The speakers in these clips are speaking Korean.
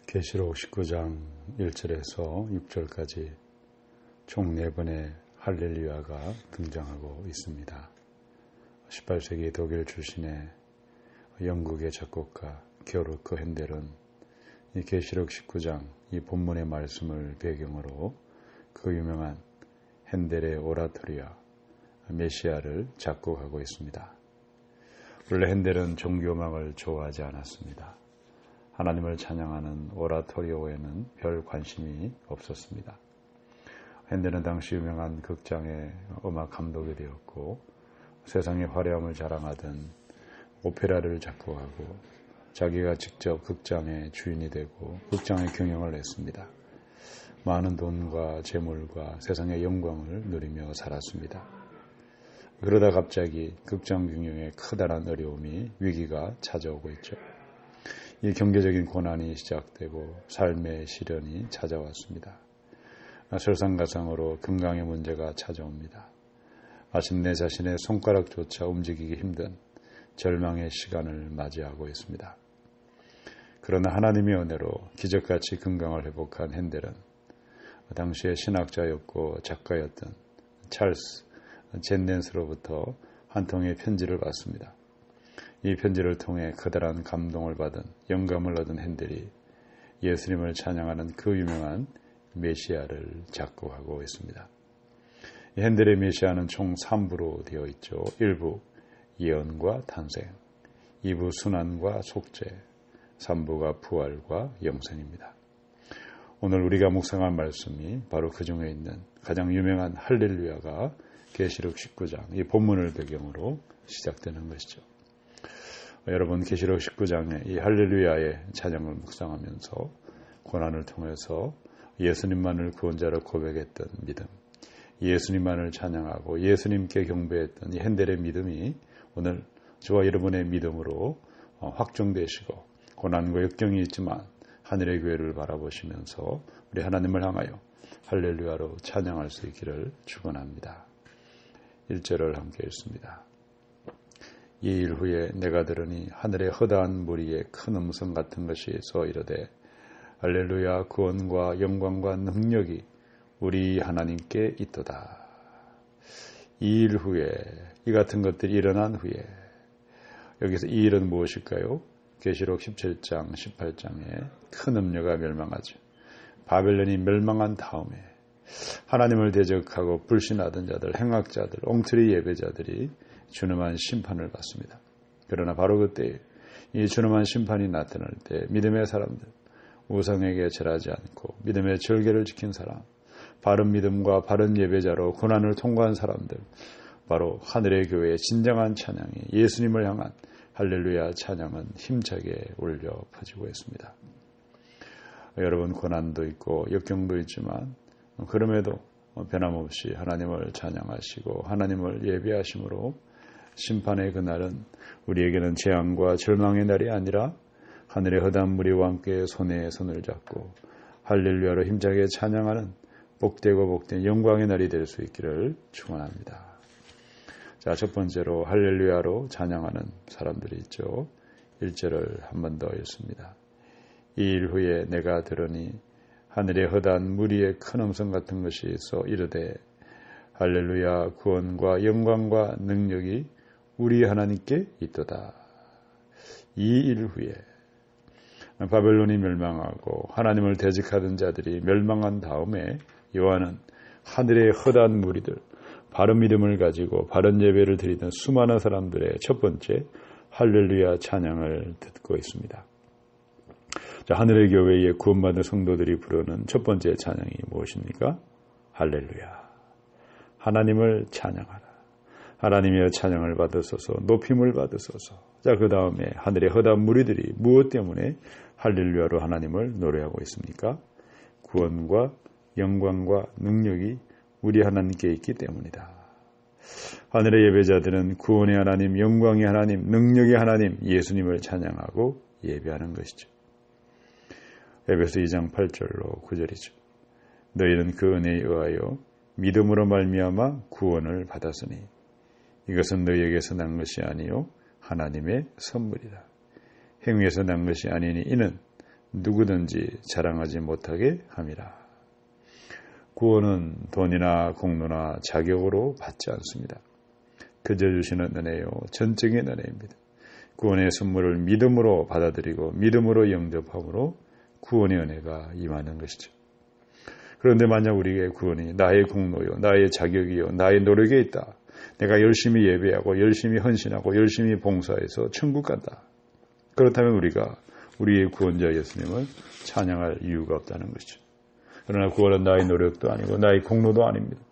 계시록 19장 1절에서 6절까지 총 4번의 할렐루야가 등장하고 있습니다. 18세기 독일 출신의 영국의 작곡가 게오르크 핸델은 이 계시록 19장 이 본문의 말씀을 배경으로 그 유명한 핸델의 오라토리아 메시아를 작곡하고 있습니다. 원래 핸델은 종교음악을 좋아하지 않았습니다. 하나님을 찬양하는 오라토리오에는 별 관심이 없었습니다. 핸델은 당시 유명한 극장의 음악 감독이 되었고 세상의 화려함을 자랑하던 오페라를 작곡하고 자기가 직접 극장의 주인이 되고 극장의 경영을 했습니다. 많은 돈과 재물과 세상의 영광을 누리며 살았습니다. 그러다 갑자기 극장 경영에 커다란 어려움이 위기가 찾아오고 있죠. 이 경제적인 고난이 시작되고 삶의 시련이 찾아왔습니다. 설상가상으로 건강의 문제가 찾아옵니다. 마침내 자신의 손가락조차 움직이기 힘든 절망의 시간을 맞이하고 있습니다. 그러나 하나님의 은혜로 기적같이 건강을 회복한 핸델은 당시의 신학자였고 작가였던 찰스 젠넨스로부터 한 통의 편지를 받습니다. 이 편지를 통해 커다란 감동을 받은 영감을 얻은 핸델이 예수님을 찬양하는 그 유명한 메시아를 작곡하고 있습니다. 핸델의 메시아는 총 3부로 되어 있죠. 1부 예언과 탄생, 2부 순환과 속죄, 3부가 부활과 영생입니다. 오늘 우리가 묵상한 말씀이 바로 그 중에 있는 가장 유명한 할렐루야가 계시록 19장 이 본문을 배경으로 시작되는 것이죠. 여러분 계시록 19장의 이 할렐루야의 찬양을 묵상하면서 고난을 통해서 예수님만을 구원자로 고백했던 믿음, 예수님만을 찬양하고 예수님께 경배했던 이 핸델의 믿음이 오늘 저와 여러분의 믿음으로 확정되시고 고난과 역경이 있지만 하늘의 교회를 바라보시면서 우리 하나님을 향하여 할렐루야로 찬양할 수 있기를 축원합니다. 1절을 함께 읽습니다. 이 일 후에 내가 들으니 하늘의 허다한 무리의 큰 음성 같은 것이 서 이르되 할렐루야 구원과 영광과 능력이 우리 하나님께 있도다. 이 일 후에 이 같은 것들이 일어난 후에 여기서 이 일은 무엇일까요? 계시록 17장 18장에 큰 음녀가 멸망하죠. 바벨론이 멸망한 다음에 하나님을 대적하고 불신하던 자들, 행악자들, 엉터리 예배자들이 준엄한 심판을 받습니다. 그러나 바로 그때 이 준엄한 심판이 나타날 때 믿음의 사람들, 우상에게 절하지 않고 믿음의 절개를 지킨 사람, 바른 믿음과 바른 예배자로 고난을 통과한 사람들, 바로 하늘의 교회의 진정한 찬양이 예수님을 향한 할렐루야 찬양은 힘차게 울려 퍼지고 있습니다. 여러분 고난도 있고 역경도 있지만 그럼에도 변함없이 하나님을 찬양하시고 하나님을 예배하심으로 심판의 그날은 우리에게는 재앙과 절망의 날이 아니라 하늘의 허다한 무리와 함께 손에 손을 잡고 할렐루야로 힘차게 찬양하는 복되고 복된 영광의 날이 될 수 있기를 축원합니다. 자, 첫 번째로 할렐루야로 찬양하는 사람들이 있죠. 1절을 한 번 더 읽습니다. 이 일 후에 내가 들으니 하늘의 허다한 무리의 큰 음성 같은 것이 있어 이르되 할렐루야 구원과 영광과 능력이 우리 하나님께 있도다. 이 일 후에 바벨론이 멸망하고 하나님을 대적하던 자들이 멸망한 다음에 요한은 하늘의 허다한 무리들, 바른 믿음을 가지고 바른 예배를 드리던 수많은 사람들의 첫 번째 할렐루야 찬양을 듣고 있습니다. 자, 하늘의 교회에 구원받은 성도들이 부르는 첫 번째 찬양이 무엇입니까? 할렐루야. 하나님을 찬양하라. 하나님의 찬양을 받으소서, 높임을 받으소서. 자, 그 다음에 하늘의 허다한 무리들이 무엇 때문에 할렐루야로 하나님을 노래하고 있습니까? 구원과 영광과 능력이 우리 하나님께 있기 때문이다. 하늘의 예배자들은 구원의 하나님, 영광의 하나님, 능력의 하나님, 예수님을 찬양하고 예배하는 것이죠. 에베소 2장 8절로 9절이죠. 너희는 그 은혜에 의하여 믿음으로 말미암아 구원을 받았으니 이것은 너희에게서 난 것이 아니요 하나님의 선물이다. 행위에서 난 것이 아니니 이는 누구든지 자랑하지 못하게 함이라. 구원은 돈이나 공로나 자격으로 받지 않습니다. 그저 주시는 은혜요, 전적인 은혜입니다. 구원의 선물을 믿음으로 받아들이고 믿음으로 영접함으로 구원의 은혜가 임하는 것이죠. 그런데 만약 우리에게 구원이 나의 공로요, 나의 자격이요, 나의 노력에 있다. 내가 열심히 예배하고 열심히 헌신하고 열심히 봉사해서 천국 간다. 그렇다면 우리가 우리의 구원자 예수님을 찬양할 이유가 없다는 것이죠. 그러나 구원은 나의 노력도 아니고 나의 공로도 아닙니다.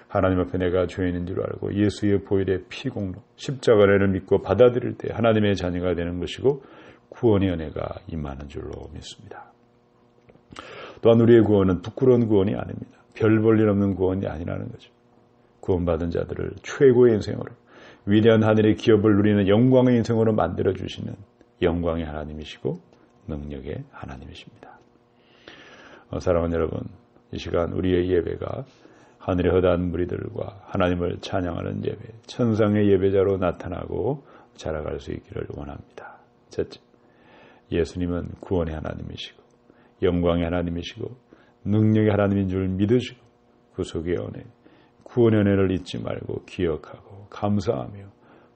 하나님 앞에 내가 죄인인 줄 알고 예수의 보혈의 피공로, 십자가를 믿고 받아들일 때 하나님의 자녀가 되는 것이고 구원의 은혜가 임하는 줄로 믿습니다. 또한 우리의 구원은 부끄러운 구원이 아닙니다. 별 볼 일 없는 구원이 아니라는 거죠. 구원받은 자들을 최고의 인생으로, 위대한 하늘의 기업을 누리는 영광의 인생으로 만들어주시는 영광의 하나님이시고 능력의 하나님이십니다. 사랑하는 여러분, 이 시간 우리의 예배가 하늘의 허다한 무리들과 하나님을 찬양하는 예배, 천상의 예배자로 나타나고 자라갈 수 있기를 원합니다. 첫째, 예수님은 구원의 하나님이시고 영광의 하나님이시고 능력의 하나님인 줄 믿으시고 구속의 은혜, 구원의 은혜를 잊지 말고 기억하고 감사하며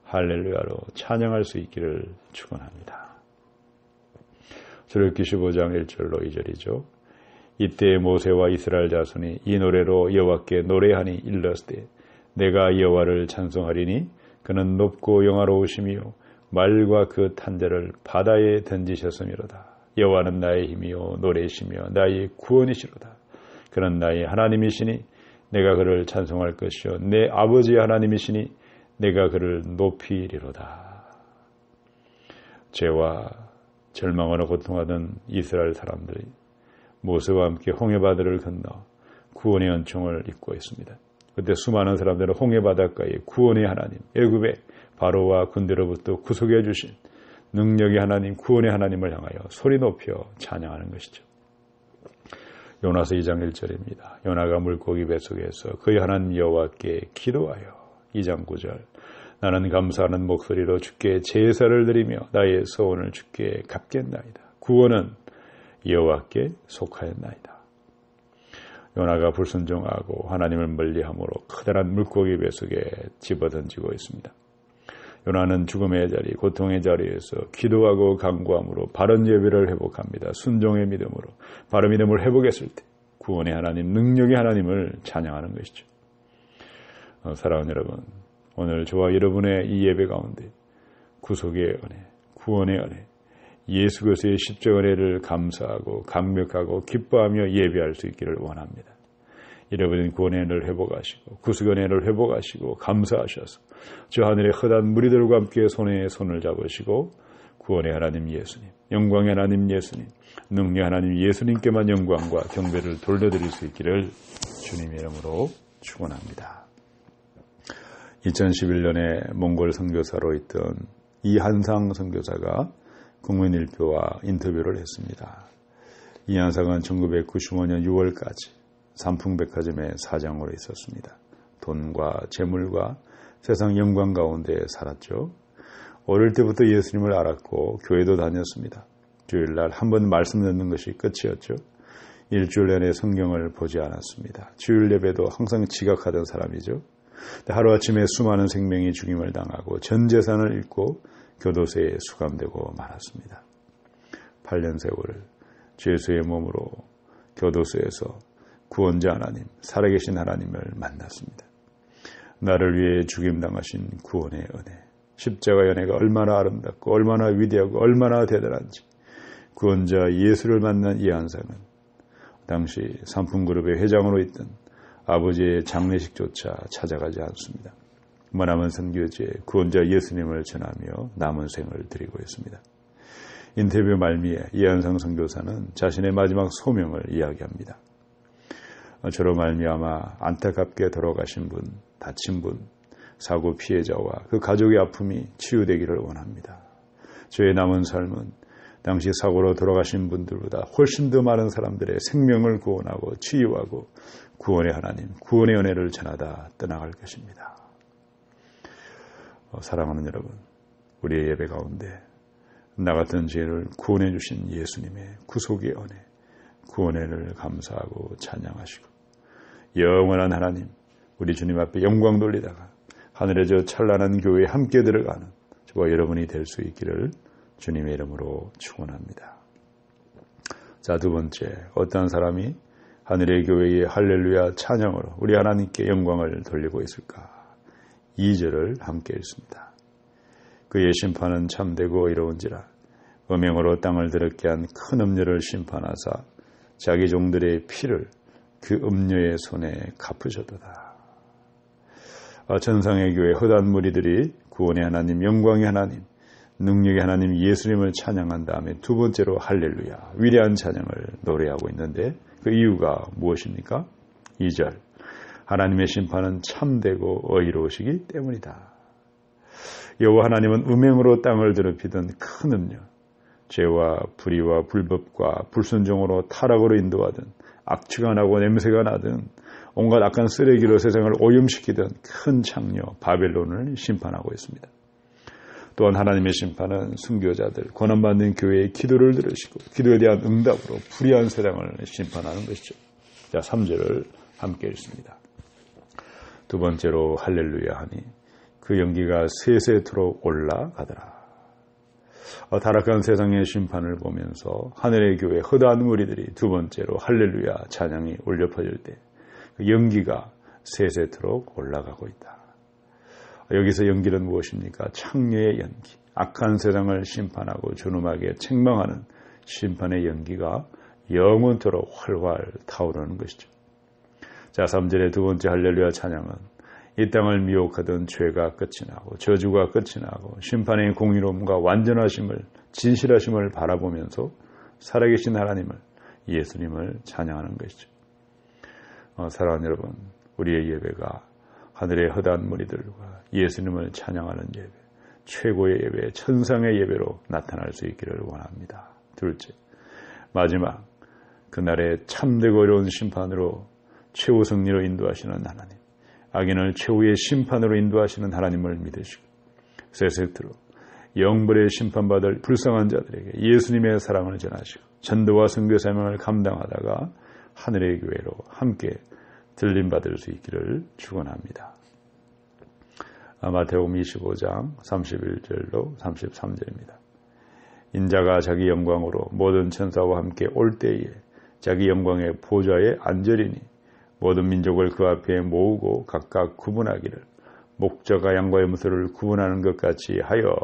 할렐루야로 찬양할 수 있기를 축원합니다. 출애굽기 15장 1절로 2절이죠. 이때 모세와 이스라엘 자손이 이 노래로 여호와께 노래하니 일렀으되 내가 여호와를 찬송하리니 그는 높고 영화로우시며 말과 그 탄자를 바다에 던지셨음이로다. 여호와는 나의 힘이요 노래이시며 나의 구원이시로다. 그는 나의 하나님이시니 내가 그를 찬송할 것이요 내 아버지의 하나님이시니 내가 그를 높이리로다. 죄와 절망으로 고통하던 이스라엘 사람들이 모세와 함께 홍해바다를 건너 구원의 은총을 입고 있습니다. 그때 수많은 사람들은 홍해바닷가에 구원의 하나님, 애굽의 바로와 군대로부터 구속해 주신 능력의 하나님, 구원의 하나님을 향하여 소리 높여 찬양하는 것이죠. 요나서 2장 1절입니다. 요나가 물고기 뱃속에서 그의 하나님 여호와께 기도하여 2장 9절 나는 감사하는 목소리로 주께 제사를 드리며 나의 소원을 주께 갚겠나이다. 구원은 여호와께 속하였나이다. 요나가 불순종하고 하나님을 멀리함으로 커다란 물고기 뱃속에 집어던지고 있습니다. 요나는 죽음의 자리, 고통의 자리에서 기도하고 간구함으로 바른 예배를 회복합니다. 순종의 믿음으로 바른 믿음을 회복했을 때 구원의 하나님, 능력의 하나님을 찬양하는 것이죠. 사랑하는 여러분, 오늘 저와 여러분의 이 예배 가운데 구속의 은혜, 구원의 은혜, 예수 그리스도의 십자가 은혜를 감사하고 감격하고 기뻐하며 예배할 수 있기를 원합니다. 여러분은 구원의 은혜를 회복하시고 구속의 은혜를 회복하시고 감사하셔서 저 하늘의 허다한 무리들과 함께 손에 손을 잡으시고 구원의 하나님 예수님, 영광의 하나님 예수님, 능력의 하나님 예수님께만 영광과 경배를 돌려드릴 수 있기를 주님의 이름으로 축원합니다. 2011년에 몽골 선교사로 있던 이한상 선교사가 국민일보와 인터뷰를 했습니다. 이한상은 1995년 6월까지 삼풍백화점의 사장으로 있었습니다. 돈과 재물과 세상 영광 가운데 살았죠. 어릴 때부터 예수님을 알았고 교회도 다녔습니다. 주일날 한 번 말씀 듣는 것이 끝이었죠. 일주일 내내 성경을 보지 않았습니다. 주일 예배도 항상 지각하던 사람이죠. 하루아침에 수많은 생명이 죽임을 당하고 전 재산을 잃고 교도소에 수감되고 말았습니다. 8년 세월을 죄수의 몸으로 교도소에서 구원자 하나님, 살아계신 하나님을 만났습니다. 나를 위해 죽임당하신 구원의 은혜, 십자가의 은혜가 얼마나 아름답고 얼마나 위대하고 얼마나 대단한지 구원자 예수를 만난 이한상은 당시 삼풍그룹의 회장으로 있던 아버지의 장례식조차 찾아가지 않습니다. 머나먼 선교지에 구원자 예수님을 전하며 남은 생을 드리고 있습니다. 인터뷰 말미에 이한상 선교사는 자신의 마지막 소명을 이야기합니다. 저로 말미암아 안타깝게 돌아가신 분, 다친 분, 사고 피해자와 그 가족의 아픔이 치유되기를 원합니다. 저의 남은 삶은 당시 사고로 돌아가신 분들보다 훨씬 더 많은 사람들의 생명을 구원하고 치유하고 구원의 하나님, 구원의 은혜를 전하다 떠나갈 것입니다. 사랑하는 여러분, 우리의 예배 가운데 나 같은 죄를 구원해 주신 예수님의 구속의 은혜, 구원을 감사하고 찬양하시고 영원한 하나님, 우리 주님 앞에 영광 돌리다가 하늘의 저 찬란한 교회에 함께 들어가는 저와 여러분이 될 수 있기를 주님의 이름으로 축원합니다. 자, 두 번째, 어떠한 사람이 하늘의 교회의 할렐루야 찬양으로 우리 하나님께 영광을 돌리고 있을까? 2절을 함께 읽습니다. 그의 심판은 참되고 의로운지라 음행으로 땅을 더럽게 한 큰 음녀를 심판하사 자기 종들의 피를 그 음녀의 손에 갚으셨도다. 천상의 교회 허다한 무리들이 구원의 하나님, 영광의 하나님, 능력의 하나님 예수님을 찬양한 다음에 두 번째로 할렐루야, 위대한 찬양을 노래하고 있는데 그 이유가 무엇입니까? 2절, 하나님의 심판은 참되고 의로우시기 때문이다. 여호와 하나님은 음행으로 땅을 더럽히던 큰 음녀, 죄와 불의와 불법과 불순종으로 타락으로 인도하던 악취가 나고 냄새가 나던 온갖 악한 쓰레기로 세상을 오염시키던 큰 창녀 바벨론을 심판하고 있습니다. 또한 하나님의 심판은 순교자들, 권한받는 교회의 기도를 들으시고 기도에 대한 응답으로 불의한 세상을 심판하는 것이죠. 자, 3절을 함께 읽습니다. 두 번째로 할렐루야 하니 그 연기가 세세토록 올라가더라. 타락한 세상의 심판을 보면서 하늘의 교회 허다한 무리들이 두 번째로 할렐루야 찬양이 울려 퍼질 때 그 연기가 세세토록 올라가고 있다. 여기서 연기는 무엇입니까? 창녀의 연기, 악한 세상을 심판하고 존엄하게 책망하는 심판의 연기가 영원토록 활활 타오르는 것이죠. 자, 3절의 두 번째 할렐루야 찬양은 이 땅을 미혹하던 죄가 끝이 나고 저주가 끝이 나고 심판의 공의로움과 완전하심을, 진실하심을 바라보면서 살아계신 하나님을, 예수님을 찬양하는 것이죠. 사랑하는 여러분, 우리의 예배가 하늘의 허다한 무리들과 예수님을 찬양하는 예배, 최고의 예배, 천상의 예배로 나타날 수 있기를 원합니다. 둘째, 마지막 그날의 참되고 어려운 심판으로 최후 승리로 인도하시는 하나님, 악인을 최후의 심판으로 인도하시는 하나님을 믿으시고 세세토로 영벌의 심판받을 불쌍한 자들에게 예수님의 사랑을 전하시고 전도와 선교 사명을 감당하다가 하늘의 교회로 함께 들림받을 수 있기를 축원합니다. 마태복음 25장 31절로 33절입니다. 인자가 자기 영광으로 모든 천사와 함께 올 때에 자기 영광의 보좌에 앉으리니 모든 민족을 그 앞에 모으고 각각 구분하기를 목자가 양과 염소를 구분하는 것 같이 하여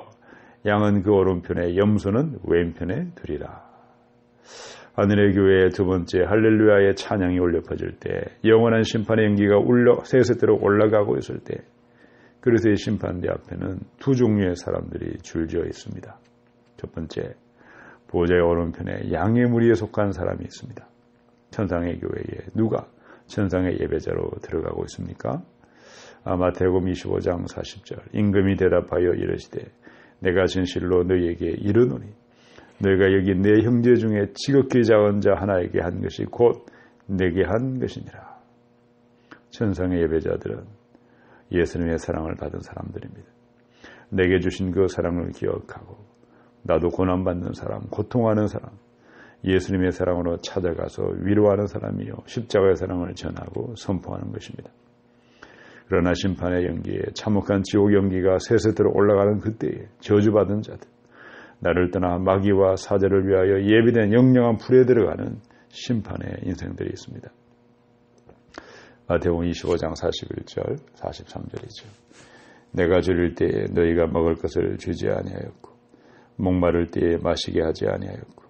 양은 그 오른편에 염소는 왼편에 두리라. 하늘의 교회의 두 번째 할렐루야의 찬양이 울려 퍼질 때, 영원한 심판의 연기가 세세토록 올라가고 있을 때, 그리스도의 심판대 앞에는 두 종류의 사람들이 줄지어 있습니다. 첫 번째, 보좌의 오른편에 양의 무리에 속한 사람이 있습니다. 천상의 교회에 누가 천상의 예배자로 들어가고 있습니까? 마태복음 25장 40절, 임금이 대답하여 이르시되 내가 진실로 너희에게 이르노니 너희가 여기 내 형제 중에 지극히 작은 자 하나에게 한 것이 곧 내게 한 것이니라. 천상의 예배자들은 예수님의 사랑을 받은 사람들입니다. 내게 주신 그 사랑을 기억하고 나도 고난받는 사람, 고통하는 사람, 예수님의 사랑으로 찾아가서 위로하는 사람이요 십자가의 사랑을 전하고 선포하는 것입니다. 그러나 심판의 연기에 참혹한 지옥 연기가 세세토록 올라가는 그때에 저주받은 자들, 나를 떠나 마귀와 사자를 위하여 예비된 영영한 불에 들어가는 심판의 인생들이 있습니다. 마태복음 25장 41절 43절이죠. 내가 줄일 때에 너희가 먹을 것을 주지 아니하였고 목마를 때에 마시게 하지 아니하였고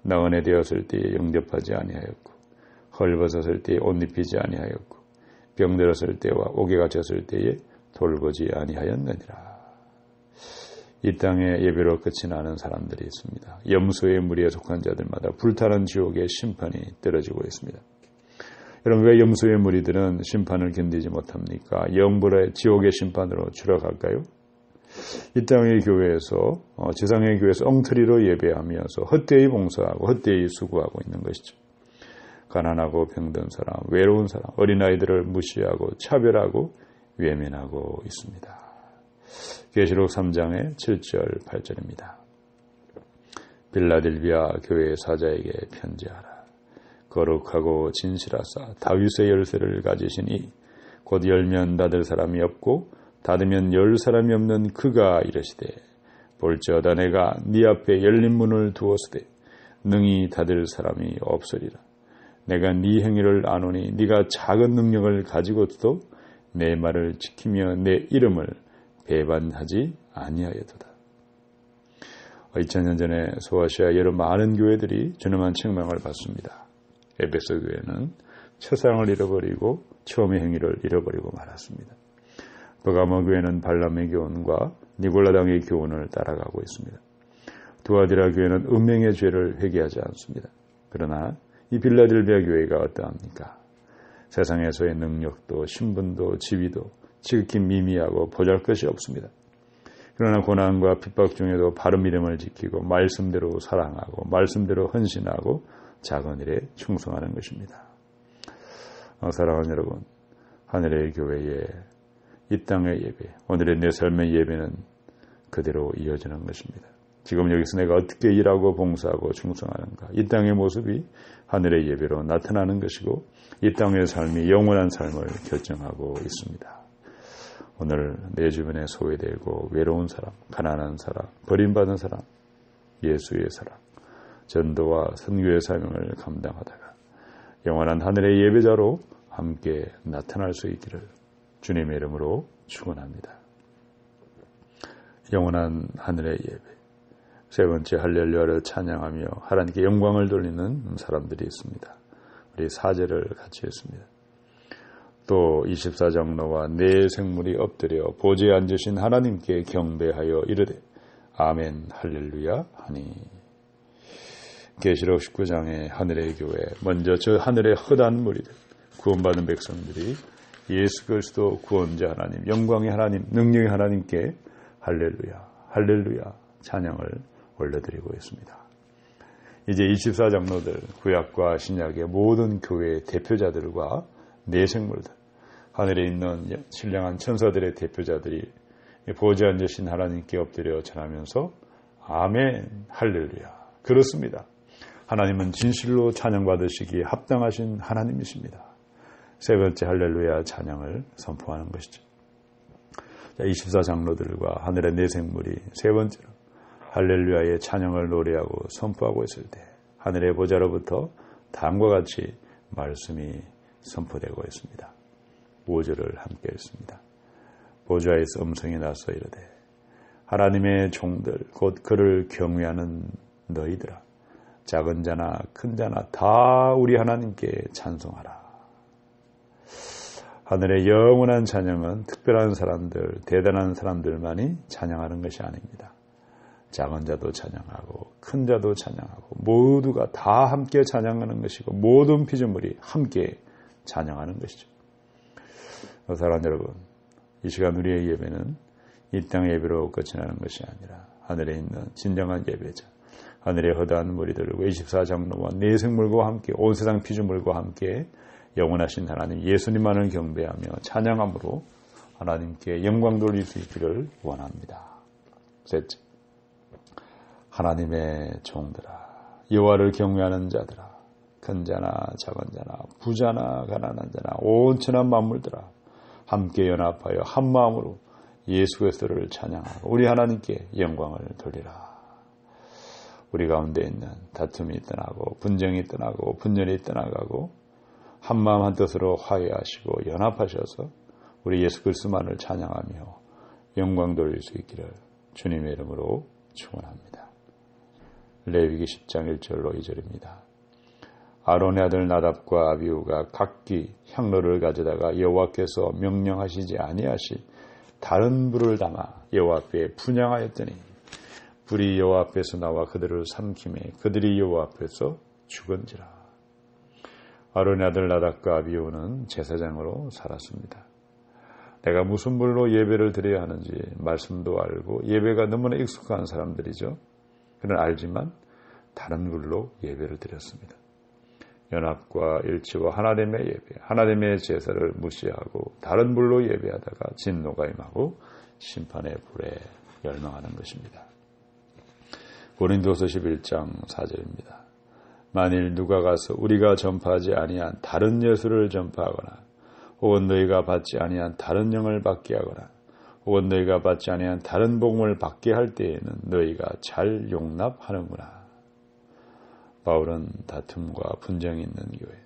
나그네 되었을 때에 영접하지 아니하였고 헐벗었을 때에 옷 입히지 아니하였고 병들었을 때와 옥에 갇혔을 때에 돌보지 아니하였느니라. 이 땅에 예배로 끝이 나는 사람들이 있습니다. 염소의 무리에 속한 자들마다 불타는 지옥의 심판이 떨어지고 있습니다. 여러분, 왜 염소의 무리들은 심판을 견디지 못합니까? 영불의 지옥의 심판으로 추락할까요? 이 땅의 교회에서, 지상의 교회에서 엉터리로 예배하면서 헛되이 봉사하고 헛되이 수고하고 있는 것이죠. 가난하고 병든 사람, 외로운 사람, 어린아이들을 무시하고 차별하고 외면하고 있습니다. 계시록 3장의 7절, 8절입니다. 빌라델비아 교회 사자에게 편지하라. 거룩하고 진실하사 다윗의 열쇠를 가지시니 곧 열면 닫을 사람이 없고 닫으면 열 사람이 없는 그가 이르시되 볼지어다 내가 네 앞에 열린 문을 두었으되 능히 닫을 사람이 없으리라. 내가 네 행위를 아노니 네가 작은 능력을 가지고도 내 말을 지키며 내 이름을 배반하지 아니하였도다. 2000년 전에 소아시아 여러 많은 교회들이 전엄한 책망을 받습니다. 에베소 교회는 첫사랑을 잃어버리고 처음의 행위를 잃어버리고 말았습니다. 버가모 교회는 발람의 교훈과 니골라당의 교훈을 따라가고 있습니다. 두아디라 교회는 음행의 죄를 회개하지 않습니다. 그러나 이 빌라델비아 교회가 어떠합니까? 세상에서의 능력도 신분도 지위도 지극히 미미하고 보잘것이 없습니다. 그러나 고난과 핍박 중에도 바른 믿음을 지키고 말씀대로 사랑하고 말씀대로 헌신하고 작은 일에 충성하는 것입니다. 사랑하는 여러분, 하늘의 교회에 이 땅의 예배, 오늘의 내 삶의 예배는 그대로 이어지는 것입니다. 지금 여기서 내가 어떻게 일하고 봉사하고 충성하는가, 이 땅의 모습이 하늘의 예배로 나타나는 것이고 이 땅의 삶이 영원한 삶을 결정하고 있습니다. 오늘 내 주변에 소외되고 외로운 사람, 가난한 사람, 버림받은 사람, 예수의 사람, 전도와 선교의 사명을 감당하다가 영원한 하늘의 예배자로 함께 나타날 수 있기를 주님의 이름으로 축원합니다. 영원한 하늘의 예배, 세 번째 할렐루야를 찬양하며 하나님께 영광을 돌리는 사람들이 있습니다. 우리 사제를 같이 했습니다. 또 24장로와 네 생물이 엎드려 보좌에 앉으신 하나님께 경배하여 이르되 아멘 할렐루야 하니. 계시록 19장의 하늘의 교회, 먼저 저 하늘의 허다한 무리들, 구원받은 백성들이 예수 그리스도 구원자 하나님, 영광의 하나님, 능력의 하나님께 할렐루야 할렐루야 찬양을 올려드리고 있습니다. 이제 24장로들, 구약과 신약의 모든 교회의 대표자들과 내생물들, 하늘에 있는 신령한 천사들의 대표자들이 보좌에 앉으신 하나님께 엎드려 전하면서 아멘 할렐루야. 그렇습니다. 하나님은 진실로 찬양받으시기에 합당하신 하나님이십니다. 세 번째 할렐루야 찬양을 선포하는 것이죠. 24장로들과 하늘의 내생물이 세 번째로 할렐루야의 찬양을 노래하고 선포하고 있을 때 하늘의 보좌로부터 다음과 같이 말씀이 선포되고 있습니다. 5절을 함께 읽습니다. 보좌에서 음성이 나서 이르되 하나님의 종들 곧 그를 경외하는 너희들아 작은 자나 큰 자나 다 우리 하나님께 찬송하라. 하늘의 영원한 찬양은 특별한 사람들, 대단한 사람들만이 찬양하는 것이 아닙니다. 작은 자도 찬양하고 큰 자도 찬양하고 모두가 다 함께 찬양하는 것이고 모든 피조물이 함께 찬양하는 것이죠. 사랑하는 여러분, 이 시간 우리의 예배는 이 땅의 예배로 끝이 나는 것이 아니라 하늘에 있는 진정한 예배자, 하늘의 허다한 무리들과 24장로와 네 생물과 함께 온 세상 피조물과 함께 영원하신 하나님 예수님만을 경배하며 찬양함으로 하나님께 영광 돌릴 수 있기를 원합니다. 셋째, 하나님의 종들아, 여호와를 경외하는 자들아, 큰 자나 작은 자나 부자나 가난한 자나 온 천한 만물들아 함께 연합하여 한 마음으로 예수 그리스도를 찬양하고 우리 하나님께 영광을 돌리라. 우리 가운데 있는 다툼이 떠나고 분쟁이 떠나고 분열이 떠나가고 한 마음 한 뜻으로 화해하시고 연합하셔서 우리 예수 그리스도만을 찬양하며 영광 돌릴 수 있기를 주님의 이름으로 축원합니다. 레위기 10장 1절로 2절입니다. 아론의 아들 나답과 아비후가 각기 향로를 가져다가 여호와께서 명령하시지 아니하시 다른 불을 담아 여호와 앞에 분향하였더니 불이 여호와 앞에서 나와 그들을 삼키매 그들이 여호와 앞에서 죽은지라. 아론의 아들 나답과 아비후는 제사장으로 살았습니다. 내가 무슨 불로 예배를 드려야 하는지 말씀도 알고 예배가 너무나 익숙한 사람들이죠. 그는 알지만 다른 불로 예배를 드렸습니다. 연합과 일치와 하나됨의 예배, 하나됨의 제사를 무시하고 다른 불로 예배하다가 진노가 임하고 심판의 불에 멸망하는 것입니다. 고린도서 11장 4절입니다. 만일 누가 가서 우리가 전파하지 아니한 다른 예수를 전파하거나 혹은 너희가 받지 아니한 다른 영을 받게 하거나 혹은 너희가 받지 아니한 다른 복음을 받게 할 때에는 너희가 잘 용납하는구나. 바울은 다툼과 분쟁이 있는 교회,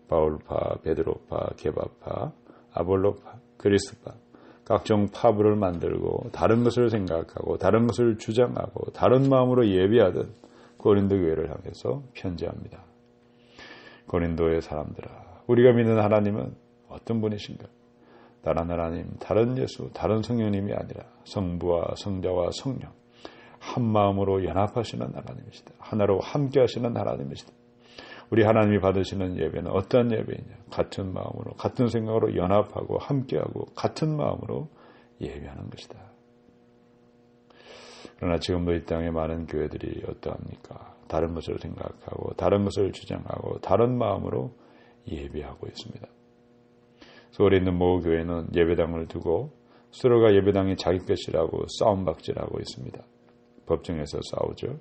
바울파, 베드로파, 게바파, 아볼로파, 그리스파, 각종 파부를 만들고 다른 것을 생각하고 다른 것을 주장하고 다른 마음으로 예배하던 고린도 교회를 향해서 편지합니다. 고린도의 사람들아, 우리가 믿는 하나님은 어떤 분이신가? 다른 하나님, 다른 예수, 다른 성령님이 아니라 성부와 성자와 성령 한 마음으로 연합하시는 하나님이시다. 하나로 함께 하시는 하나님이시다. 우리 하나님이 받으시는 예배는 어떠한 예배이냐? 같은 마음으로, 같은 생각으로 연합하고 함께하고 같은 마음으로 예배하는 것이다. 그러나 지금도 이 땅에 많은 교회들이 어떠합니까? 다른 것을 생각하고 다른 것을 주장하고 다른 마음으로 예배하고 있습니다. 서울에 있는 모 교회는 예배당을 두고 서로가 예배당이 자기 것이라고 싸움박질하고 있습니다. 법정에서 싸우죠.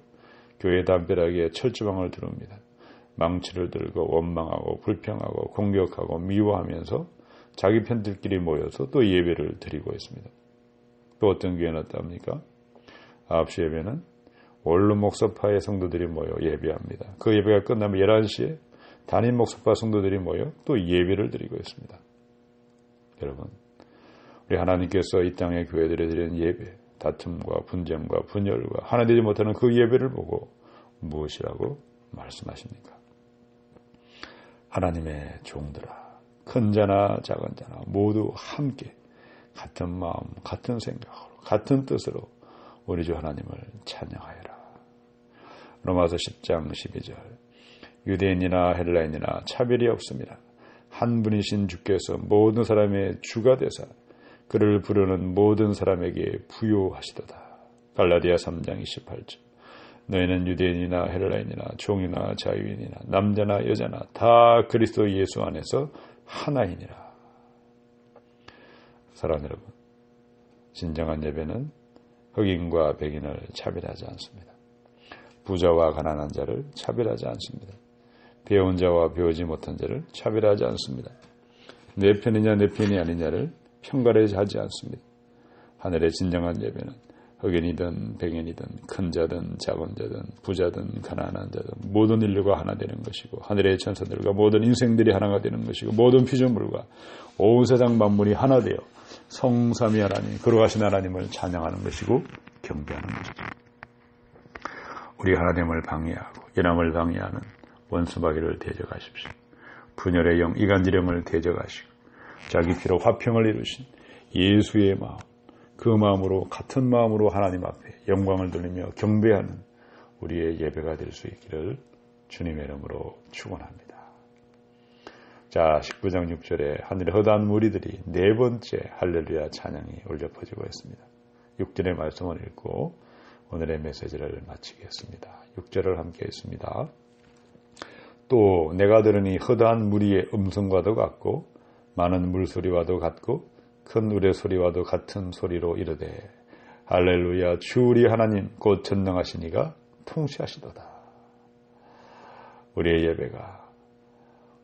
교회 담벼락에 철조망을 두릅니다. 망치를 들고 원망하고 불평하고 공격하고 미워하면서 자기 편들끼리 모여서 또 예배를 드리고 있습니다. 또 어떤 교회는 어떻습니까? 9시 예배는 원룸 목사파의 성도들이 모여 예배합니다. 그 예배가 끝나면 11시에 단임 목사파 성도들이 모여 또 예배를 드리고 있습니다. 여러분, 우리 하나님께서 이 땅의 교회들에 드리는 예배, 다툼과 분쟁과 분열과 하나 되지 못하는 그 예배를 보고 무엇이라고 말씀하십니까? 하나님의 종들아, 큰 자나 작은 자나 모두 함께 같은 마음, 같은 생각으로, 같은 뜻으로 우리 주 하나님을 찬양하여라. 로마서 10장 12절, 유대인이나 헬라인이나 차별이 없습니다. 한 분이신 주께서 모든 사람의 주가 되사 그를 부르는 모든 사람에게 부요하시도다. 갈라디아 3장 28절, 너희는 유대인이나 헬라인이나 종이나 자유인이나 남자나 여자나 다 그리스도 예수 안에서 하나이니라. 사랑하는 여러분, 진정한 예배는 흑인과 백인을 차별하지 않습니다. 부자와 가난한 자를 차별하지 않습니다. 배운 자와 배우지 못한 자를 차별하지 않습니다. 내 편이냐 내 편이 아니냐를 편가르지 않습니다. 하늘의 진정한 예배는 흑인이든 백인이든 큰 자든 작은 자든 부자든 가난한 자든 모든 인류가 하나 되는 것이고 하늘의 천사들과 모든 인생들이 하나가 되는 것이고 모든 피조물과 온 세상 만물이 하나 되어 성삼위 하나님, 거룩하신 하나님을 찬양하는 것이고 경배하는 것이죠. 우리 하나님을 방해하고 연합을 방해하는 원수마귀를 대적하십시오. 분열의 영, 이간질 영을 대적하시고 자기 피로 화평을 이루신 예수의 마음, 그 마음으로 같은 마음으로 하나님 앞에 영광을 돌리며 경배하는 우리의 예배가 될 수 있기를 주님의 이름으로 축원합니다. 자, 19장 6절에 하늘의 허다한 무리들이 네 번째 할렐루야 찬양이 울려 퍼지고 있습니다. 6절의 말씀을 읽고 오늘의 메시지를 마치겠습니다. 6절을 함께 했습니다. 또 내가 들으니 허다한 무리의 음성과도 같고 많은 물소리와도 같고 큰 우레소리와도 같은 소리로 이르되 할렐루야, 주 우리 하나님 곧 전능하신 이가 통치하시도다. 우리의 예배가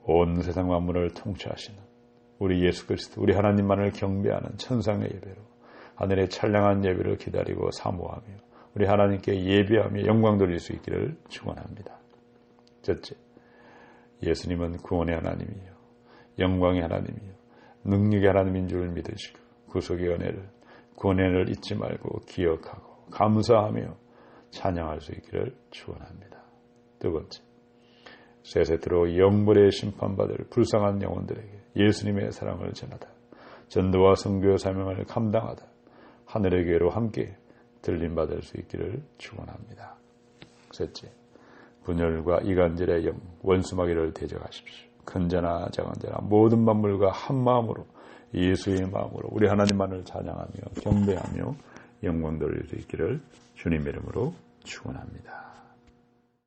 온 세상 만물을 통치하시는 우리 예수 그리스도, 우리 하나님만을 경배하는 천상의 예배로 하늘의 찬양한 예배를 기다리고 사모하며 우리 하나님께 예배하며 영광 돌릴 수 있기를 축원합니다. 첫째, 예수님은 구원의 하나님이요 영광의 하나님이요 능력의 하나님인 줄 믿으시고 구속의 은혜를, 구원의 은혜를 잊지 말고 기억하고 감사하며 찬양할 수 있기를 축원합니다. 두 번째, 세세토록 영벌의 심판받을 불쌍한 영혼들에게 예수님의 사랑을 전하다, 전도와 선교 사명을 감당하다 하늘의 교회로 함께 들림받을 수 있기를 축원합니다. 셋째, 분열과 이간질의 영, 원수마귀를 대적하십시오. 큰 자나 작은 자나 모든 만물과 한 마음으로 예수의 마음으로 우리 하나님만을 찬양하며 경배하며 영광 돌릴 수 있기를 주님의 이름으로 축원합니다.